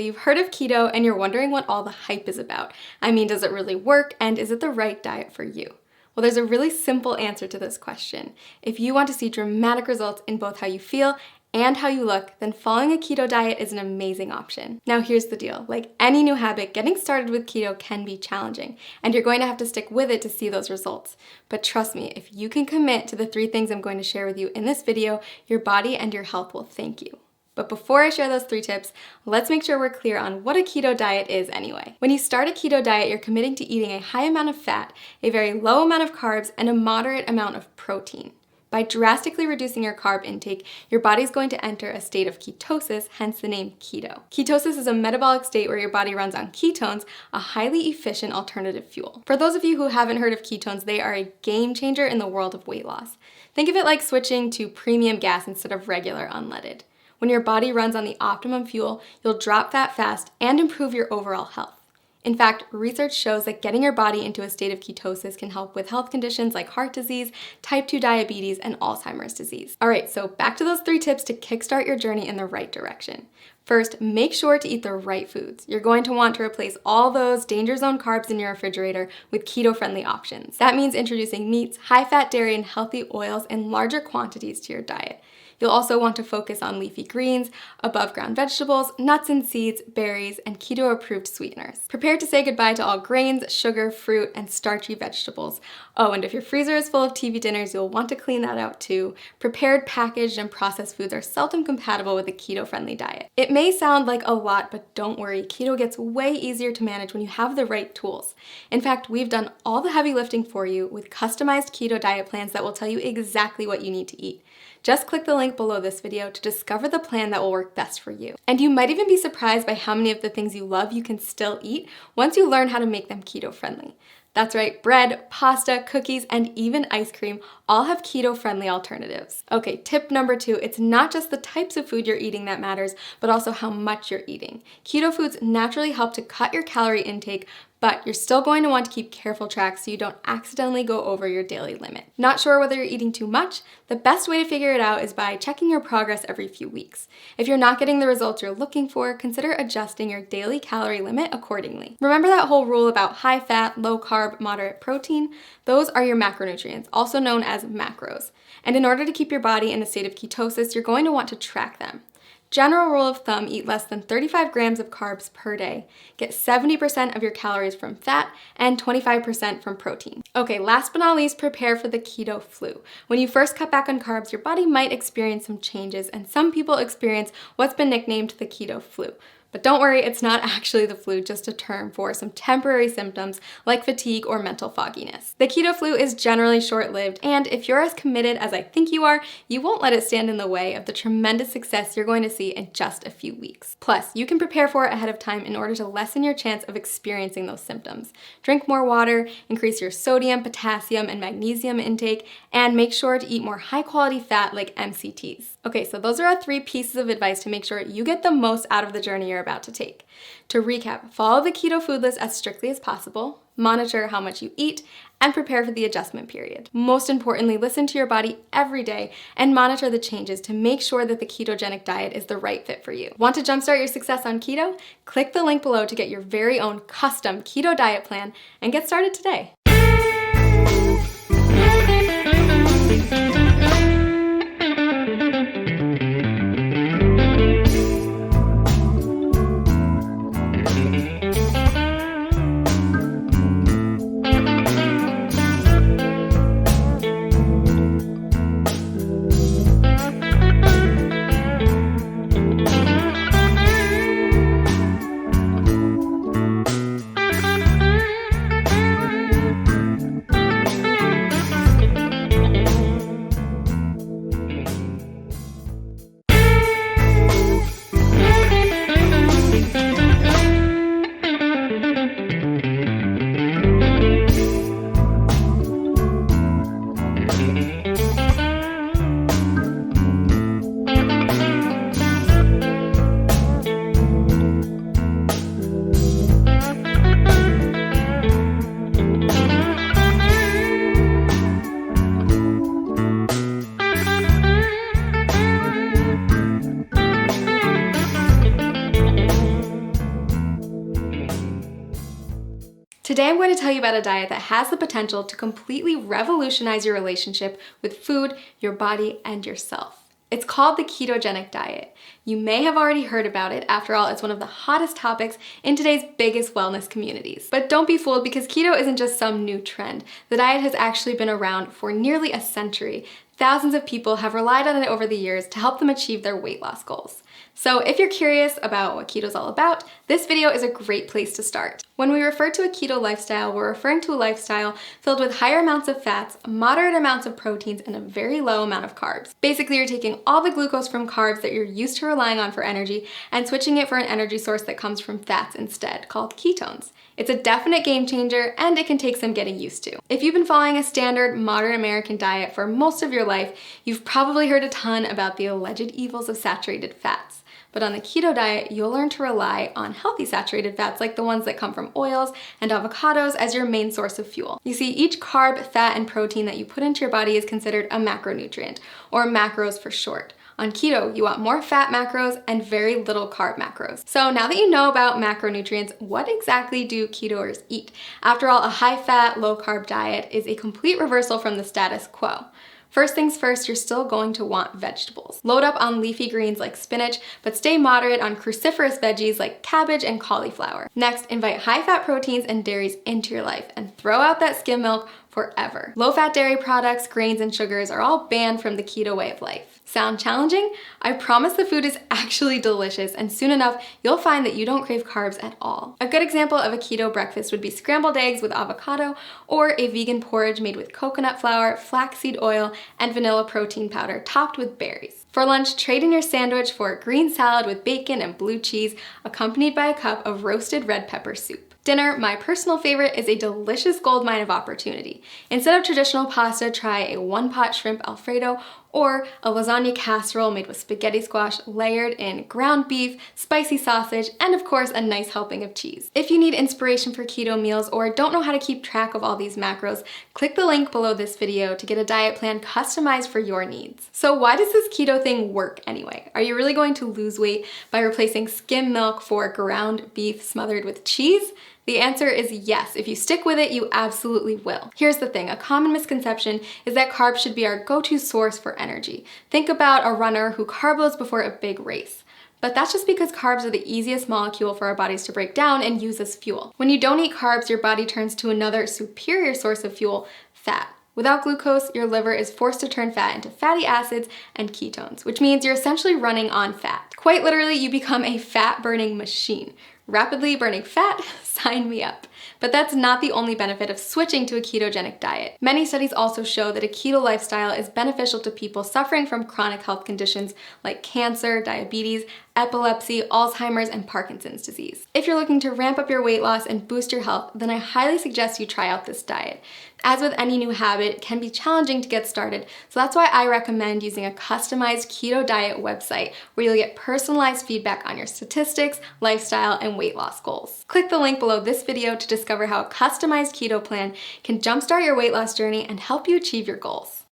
you've heard of keto and you're wondering what all the hype is about. I mean, does it really work, and is it the right diet for you? Well, there's a really simple answer to this question. If you want to see dramatic results in both how you feel and how you look, then following a keto diet is an amazing option. Now here's the deal. Like any new habit, getting started with keto can be challenging, and you're going to have to stick with it to see those results. But trust me, if you can commit to the 3 things I'm going to share with you in this video, your body and your health will thank you. But before I share those 3 tips, let's make sure we're clear on what a keto diet is anyway. When you start a keto diet, you're committing to eating a high amount of fat, a very low amount of carbs, and a moderate amount of protein. By drastically reducing your carb intake, your body's going to enter a state of ketosis, hence the name keto. Ketosis is a metabolic state where your body runs on ketones, a highly efficient alternative fuel. For those of you who haven't heard of ketones, they are a game changer in the world of weight loss. Think of it like switching to premium gas instead of regular unleaded. When your body runs on the optimum fuel, you'll drop fat fast and improve your overall health. In fact, research shows that getting your body into a state of ketosis can help with health conditions like heart disease, type 2 diabetes, and Alzheimer's disease. All right, so back to those 3 tips to kickstart your journey in the right direction. First, make sure to eat the right foods. You're going to want to replace all those danger zone carbs in your refrigerator with keto-friendly options. That means introducing meats, high-fat dairy, and healthy oils in larger quantities to your diet. You'll also want to focus on leafy greens, above-ground vegetables, nuts and seeds, berries, and keto-approved sweeteners. Prepare to say goodbye to all grains, sugar, fruit, and starchy vegetables. Oh, and if your freezer is full of TV dinners, you'll want to clean that out too. Prepared, packaged, and processed foods are seldom compatible with a keto-friendly diet. It may sound like a lot, but don't worry, keto gets way easier to manage when you have the right tools. In fact, we've done all the heavy lifting for you with customized keto diet plans that will tell you exactly what you need to eat. Just click the link below this video to discover the plan that will work best for you. And you might even be surprised by how many of the things you love you can still eat once you learn how to make them keto-friendly. That's right, bread, pasta, cookies, and even ice cream all have keto-friendly alternatives. Okay, tip number 2, it's not just the types of food you're eating that matters, but also how much you're eating. Keto foods naturally help to cut your calorie intake, but you're still going to want to keep careful track so you don't accidentally go over your daily limit. Not sure whether you're eating too much? The best way to figure it out is by checking your progress every few weeks. If you're not getting the results you're looking for, consider adjusting your daily calorie limit accordingly. Remember that whole rule about high fat, low carb, moderate protein? Those are your macronutrients, also known as macros. And in order to keep your body in a state of ketosis, you're going to want to track them. General rule of thumb, eat less than 35 grams of carbs per day. Get 70% of your calories from fat and 25% from protein. Okay, last but not least, prepare for the keto flu. When you first cut back on carbs, your body might experience some changes, and some people experience what's been nicknamed the keto flu. But don't worry, it's not actually the flu, just a term for some temporary symptoms like fatigue or mental fogginess. The keto flu is generally short-lived, and if you're as committed as I think you are, you won't let it stand in the way of the tremendous success you're going to see in just a few weeks. Plus, you can prepare for it ahead of time in order to lessen your chance of experiencing those symptoms. Drink more water, increase your sodium, potassium, and magnesium intake, and make sure to eat more high-quality fat like MCTs. Okay, so those are our 3 pieces of advice to make sure you get the most out of the journey you're about to take. To recap, follow the keto food list as strictly as possible, monitor how much you eat, and prepare for the adjustment period. Most importantly, listen to your body every day and monitor the changes to make sure that the ketogenic diet is the right fit for you. Want to jumpstart your success on keto? Click the link below to get your very own custom keto diet plan and get started today. Today I'm going to tell you about a diet that has the potential to completely revolutionize your relationship with food, your body, and yourself. It's called the ketogenic diet. You may have already heard about it. After all, it's one of the hottest topics in today's biggest wellness communities. But don't be fooled, because keto isn't just some new trend. The diet has actually been around for nearly a century. Thousands of people have relied on it over the years to help them achieve their weight loss goals. So if you're curious about what keto is all about, this video is a great place to start. When we refer to a keto lifestyle, we're referring to a lifestyle filled with higher amounts of fats, moderate amounts of proteins, and a very low amount of carbs. Basically, you're taking all the glucose from carbs that you're used to relying on for energy and switching it for an energy source that comes from fats instead, called ketones. It's a definite game changer, and it can take some getting used to. If you've been following a standard modern American diet for most of your life, you've probably heard a ton about the alleged evils of saturated fats. But on the keto diet, you'll learn to rely on healthy saturated fats like the ones that come from oils and avocados as your main source of fuel. You see, each carb, fat, and protein that you put into your body is considered a macronutrient, or macros for short. On keto, you want more fat macros and very little carb macros. So now that you know about macronutrients, what exactly do ketoers eat? After all, a high-fat, low-carb diet is a complete reversal from the status quo. First things first, you're still going to want vegetables. Load up on leafy greens like spinach, but stay moderate on cruciferous veggies like cabbage and cauliflower. Next, invite high-fat proteins and dairies into your life and throw out that skim milk forever. Low-fat dairy products, grains, and sugars are all banned from the keto way of life. Sound challenging? I promise the food is actually delicious, and soon enough, you'll find that you don't crave carbs at all. A good example of a keto breakfast would be scrambled eggs with avocado, or a vegan porridge made with coconut flour, flaxseed oil, and vanilla protein powder topped with berries. For lunch, trade in your sandwich for a green salad with bacon and blue cheese, accompanied by a cup of roasted red pepper soup. Dinner, my personal favorite, is a delicious goldmine of opportunity. Instead of traditional pasta, try a one-pot shrimp Alfredo or a lasagna casserole made with spaghetti squash layered in ground beef, spicy sausage, and of course a nice helping of cheese. If you need inspiration for keto meals or don't know how to keep track of all these macros, click the link below this video to get a diet plan customized for your needs. So why does this keto thing work anyway? Are you really going to lose weight by replacing skim milk for ground beef smothered with cheese? The answer is yes. If you stick with it, you absolutely will. Here's the thing, a common misconception is that carbs should be our go-to source for energy. Think about a runner who carb loads before a big race. But that's just because carbs are the easiest molecule for our bodies to break down and use as fuel. When you don't eat carbs, your body turns to another superior source of fuel, fat. Without glucose, your liver is forced to turn fat into fatty acids and ketones, which means you're essentially running on fat. Quite literally, you become a fat-burning machine. Rapidly burning fat? Sign me up. But that's not the only benefit of switching to a ketogenic diet. Many studies also show that a keto lifestyle is beneficial to people suffering from chronic health conditions like cancer, diabetes, epilepsy, Alzheimer's, and Parkinson's disease. If you're looking to ramp up your weight loss and boost your health, then I highly suggest you try out this diet. As with any new habit, it can be challenging to get started, so that's why I recommend using a customized keto diet website where you'll get personalized feedback on your statistics, lifestyle, and weight loss goals. Click the link below this video to discover how a customized keto plan can jumpstart your weight loss journey and help you achieve your goals.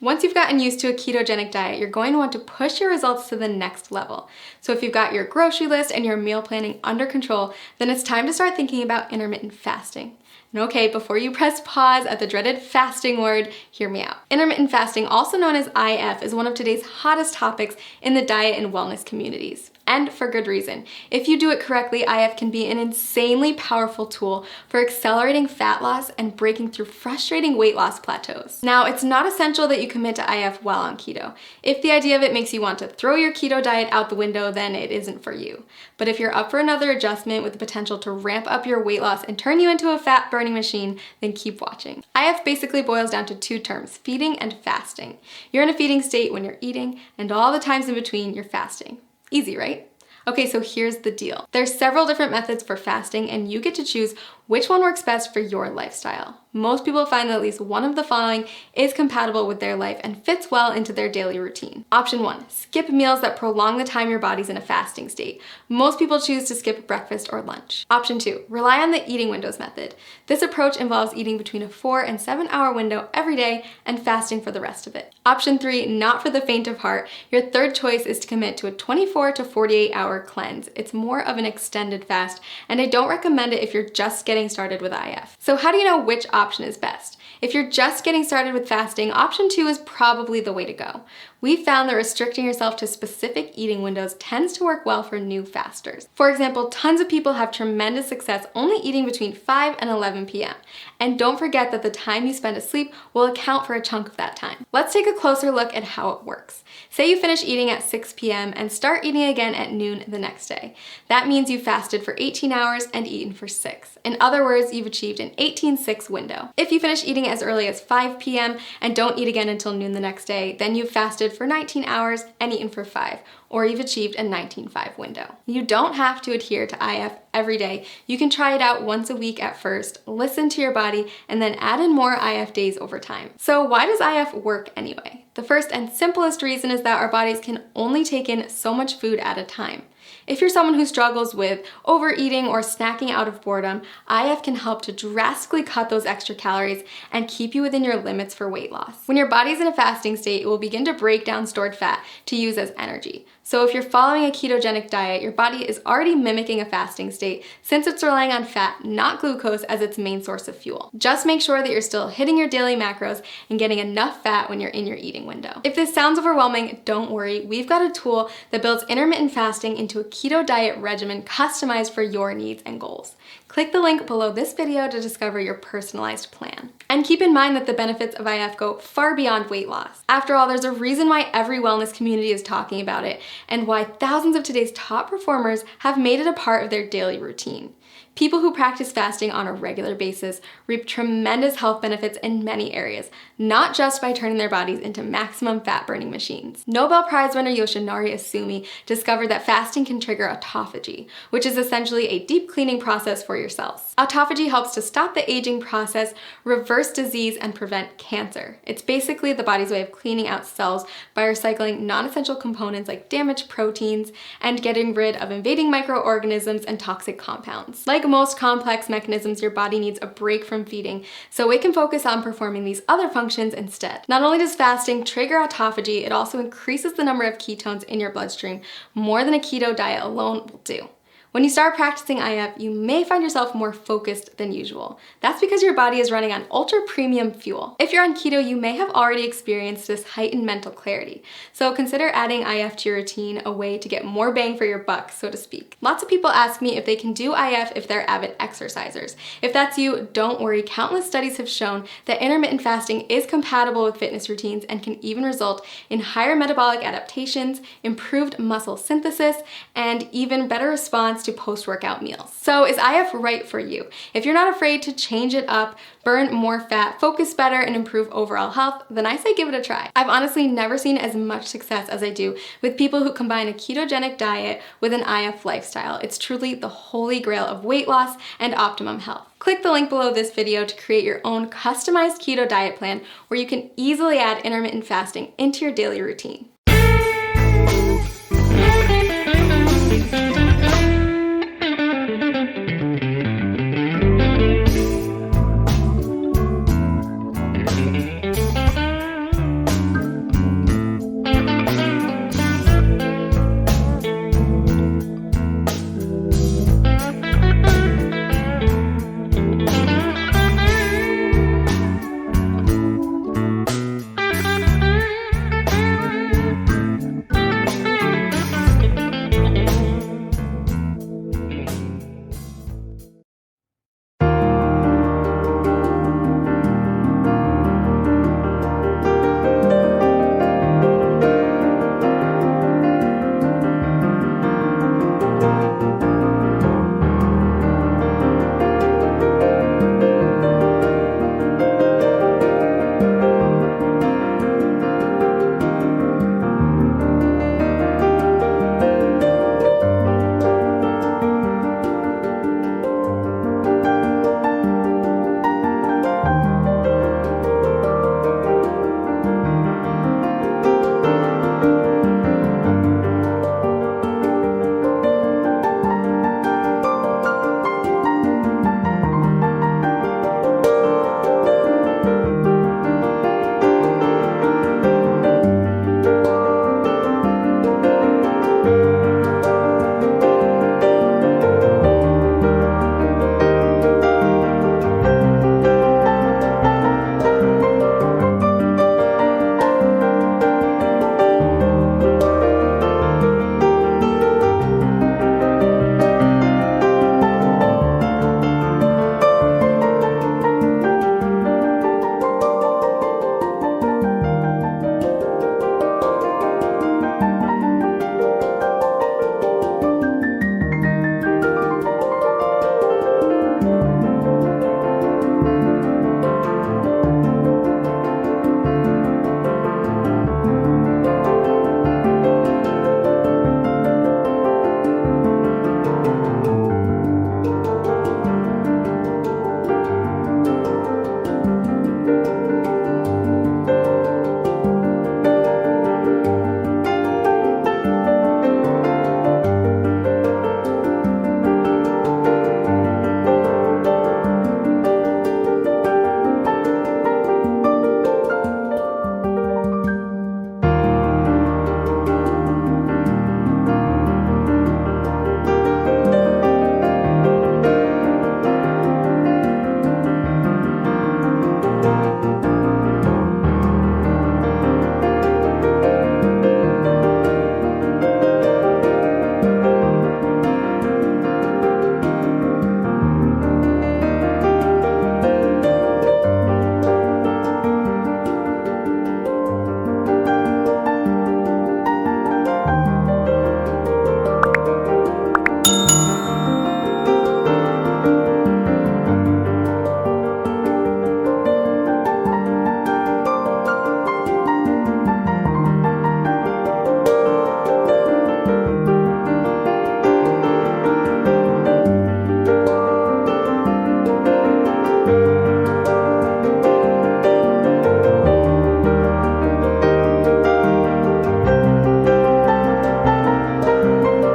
Once you've gotten used to a ketogenic diet, you're going to want to push your results to the next level. So if you've got your grocery list and your meal planning under control, then it's time to start thinking about intermittent fasting. And okay, before you press pause at the dreaded fasting word, hear me out. Intermittent fasting, also known as IF, is one of today's hottest topics in the diet and wellness communities. And for good reason. If you do it correctly, IF can be an insanely powerful tool for accelerating fat loss and breaking through frustrating weight loss plateaus. Now, it's not essential that you commit to IF while on keto. If the idea of it makes you want to throw your keto diet out the window, then it isn't for you. But if you're up for another adjustment with the potential to ramp up your weight loss and turn you into a fat burning machine, then keep watching. IF basically boils down to two terms, feeding and fasting. You're in a feeding state when you're eating, and all the times in between you're fasting. Easy, right? Okay, so here's the deal. There's several different methods for fasting, and you get to choose which one works best for your lifestyle. Most people find that at least one of the following is compatible with their life and fits well into their daily routine. Option 1, skip meals that prolong the time your body's in a fasting state. Most people choose to skip breakfast or lunch. Option 2, rely on the eating windows method. This approach involves eating between a 4 and 7 hour window every day and fasting for the rest of it. Option 3, not for the faint of heart. Your third choice is to commit to a 24 to 48 hour cleanse. It's more of an extended fast, and I don't recommend it if you're just getting started with IF. So how do you know which option is best? If you're just getting started with fasting, option 2 is probably the way to go. We found that restricting yourself to specific eating windows tends to work well for new fasters. For example, tons of people have tremendous success only eating between 5 and 11 p.m. And don't forget that the time you spend asleep will account for a chunk of that time. Let's take a closer look at how it works. Say you finish eating at 6 p.m. and start eating again at noon the next day. That means you fasted for 18 hours and eaten for 6. In other words, you've achieved an 18-6 window. If you finish eating as early as 5 p.m. and don't eat again until noon the next day, then you've fasted for 19 hours and eaten for 5, or you've achieved a 19-5 window. You don't have to adhere to IF every day. You can try it out once a week at first, listen to your body, and then add in more IF days over time. So why does IF work anyway? The first and simplest reason is that our bodies can only take in so much food at a time. If you're someone who struggles with overeating or snacking out of boredom, IF can help to drastically cut those extra calories and keep you within your limits for weight loss. When your body's in a fasting state, it will begin to break down stored fat to use as energy. So if you're following a ketogenic diet, your body is already mimicking a fasting state since it's relying on fat, not glucose, as its main source of fuel. Just make sure that you're still hitting your daily macros and getting enough fat when you're in your eating window. If this sounds overwhelming, don't worry. We've got a tool that builds intermittent fasting into a keto diet regimen customized for your needs and goals. Click the link below this video to discover your personalized plan. And keep in mind that the benefits of IF go far beyond weight loss. After all, there's a reason why every wellness community is talking about it, and why thousands of today's top performers have made it a part of their daily routine. People who practice fasting on a regular basis reap tremendous health benefits in many areas, not just by turning their bodies into maximum fat-burning machines. Nobel Prize winner Yoshinari Asumi discovered that fasting can trigger autophagy, which is essentially a deep cleaning process for your cells. Autophagy helps to stop the aging process, reverse disease, and prevent cancer. It's basically the body's way of cleaning out cells by recycling non-essential components like damaged proteins and getting rid of invading microorganisms and toxic compounds. Like most complex mechanisms, your body needs a break from feeding, so it can focus on performing these other functions instead. Not only does fasting trigger autophagy, it also increases the number of ketones in your bloodstream more than a keto diet alone will do. When you start practicing IF, you may find yourself more focused than usual. That's because your body is running on ultra premium fuel. If you're on keto, you may have already experienced this heightened mental clarity. So consider adding IF to your routine, a way to get more bang for your buck, so to speak. Lots of people ask me if they can do IF if they're avid exercisers. If that's you, don't worry. Countless studies have shown that intermittent fasting is compatible with fitness routines and can even result in higher metabolic adaptations, improved muscle synthesis, and even better response to post-workout meals. So is IF right for you? If you're not afraid to change it up, burn more fat, focus better, and improve overall health, then I say give it a try. I've honestly never seen as much success as I do with people who combine a ketogenic diet with an IF lifestyle. It's truly the holy grail of weight loss and optimum health. Click the link below this video to create your own customized keto diet plan where you can easily add intermittent fasting into your daily routine.